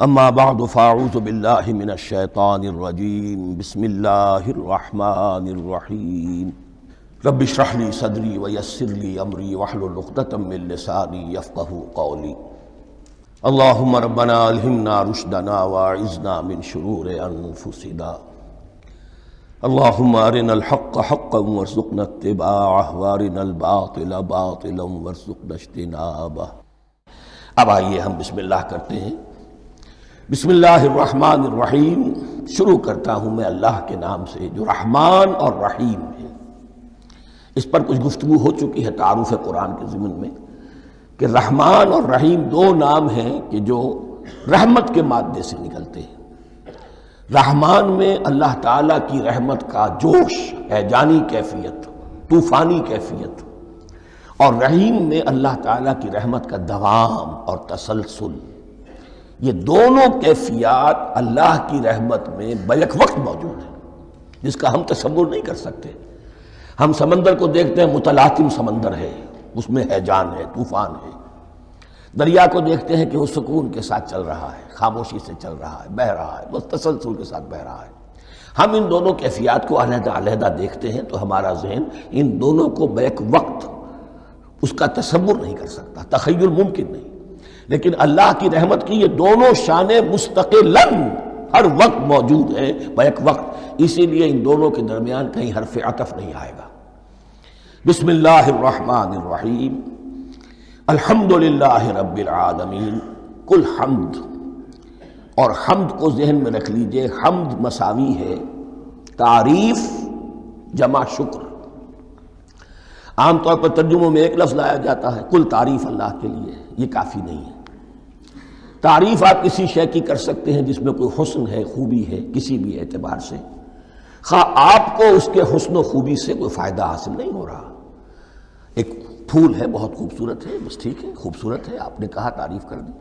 اما بعد فاعوذ باللہ من الشیطان الرجیم بسم اللہ الرحمن الرحیم رب اشرح لی صدری ویسر لی امری واحلل عقدۃ من لسانی یفقہوا قولی اللہم ربنا الہمنا رشدنا واعذنا من شرور انفسنا اللہم ارنا الحق حقا وارزقنا اتباعہ وارنا الباطل باطلا وارزقنا اجتنابہ۔ اب آئیے ہم بسم اللہ کرتے ہیں۔ بسم اللہ الرحمن الرحیم، شروع کرتا ہوں میں اللہ کے نام سے جو رحمان اور رحیم ہے۔ اس پر کچھ گفتگو ہو چکی ہے تعارف قرآن کے ضمن میں کہ رحمان اور رحیم دو نام ہیں کہ جو رحمت کے مادے سے نکلتے ہیں۔ رحمان میں اللہ تعالیٰ کی رحمت کا جوش، ہیجانی کیفیت، طوفانی کیفیت، اور رحیم میں اللہ تعالیٰ کی رحمت کا دوام اور تسلسل۔ یہ دونوں کیفیات اللہ کی رحمت میں بیک وقت موجود ہیں، جس کا ہم تصور نہیں کر سکتے۔ ہم سمندر کو دیکھتے ہیں، متلاطم سمندر ہے، اس میں ہیجان ہے، طوفان ہے۔ دریا کو دیکھتے ہیں کہ وہ سکون کے ساتھ چل رہا ہے، خاموشی سے چل رہا ہے، بہہ رہا ہے، بس تسلسل کے ساتھ بہہ رہا ہے۔ ہم ان دونوں کیفیات کو علیحدہ علیحدہ دیکھتے ہیں تو ہمارا ذہن ان دونوں کو بیک وقت اس کا تصور نہیں کر سکتا، تخیل ممکن نہیں۔ لیکن اللہ کی رحمت کی یہ دونوں شانیں مستقلاً ہر وقت موجود ہیں، بیک وقت۔ اسی لیے ان دونوں کے درمیان کہیں حرف عطف نہیں آئے گا۔ بسم اللہ الرحمن الرحیم، الحمدللہ رب العالمین۔ کل حمد، اور حمد کو ذہن میں رکھ لیجئے، حمد مساوی ہے تعریف جمع شکر۔ عام طور پر ترجموں میں ایک لفظ لایا جاتا ہے، کل تعریف اللہ کے لیے، یہ کافی نہیں ہے۔ تعریف آپ کسی شے کی کر سکتے ہیں جس میں کوئی حسن ہے، خوبی ہے، کسی بھی اعتبار سے، خواہ آپ کو اس کے حسن و خوبی سے کوئی فائدہ حاصل نہیں ہو رہا۔ ایک پھول ہے، بہت خوبصورت ہے، بس ٹھیک ہے، خوبصورت ہے، آپ نے کہا، تعریف کر دی۔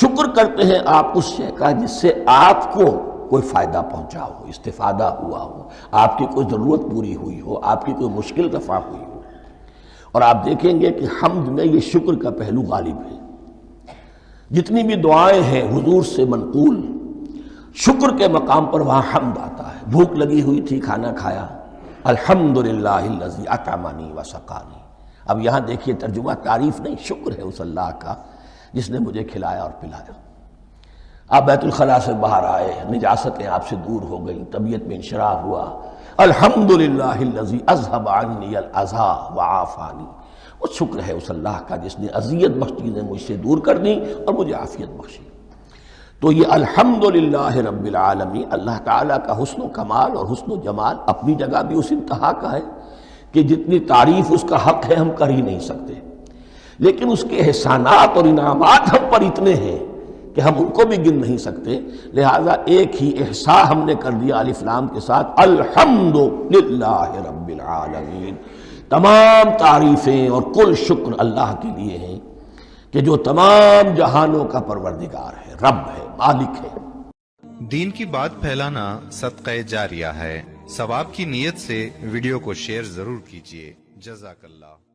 شکر کرتے ہیں آپ اس شے کا جس سے آپ کو کوئی فائدہ پہنچا ہو، استفادہ ہوا ہو، آپ کی کوئی ضرورت پوری ہوئی ہو، آپ کی کوئی مشکل رفع ہوئی ہو۔ اور آپ دیکھیں گے کہ حمد میں یہ شکر کا پہلو غالب ہے۔ جتنی بھی دعائیں ہیں حضور سے منقول، شکر کے مقام پر وہاں حمد آتا ہے۔ بھوک لگی ہوئی تھی، کھانا کھایا، الحمدللہ الذی اطعمنی وسقانی۔ اب یہاں دیکھیے ترجمہ تعریف نہیں، شکر ہے اس اللہ کا جس نے مجھے کھلایا اور پلایا۔ آپ بیت الخلاء سے باہر آئے، نجاستیں آپ سے دور ہو گئیں، طبیعت میں انشراح ہوا، الحمدللہ الذی اذھب عنی الاذی وعافانی۔ وہ شکر ہے اس اللہ کا جس نے اذیت بخش چیزیں مجھ سے دور کر دیں اور مجھے عافیت بخشی۔ تو یہ الحمدللہ رب العالمین، اللہ تعالیٰ کا حسن و کمال اور حسن و جمال اپنی جگہ بھی اس انتہا کا ہے کہ جتنی تعریف اس کا حق ہے ہم کر ہی نہیں سکتے، لیکن اس کے احسانات اور انعامات ہم پر اتنے ہیں کہ ہم ان کو بھی گن نہیں سکتے۔ لہٰذا ایک ہی احصاء ہم نے کر دیا الف لام کے ساتھ، الحمدللہ رب العالمین۔ تمام تعریفیں اور کل شکر اللہ کے لیے ہیں کہ جو تمام جہانوں کا پروردگار ہے، رب ہے، مالک ہے۔ دین کی بات پھیلانا صدقہ جاریہ ہے۔ ثواب کی نیت سے ویڈیو کو شیئر ضرور کیجیے۔ جزاک اللہ۔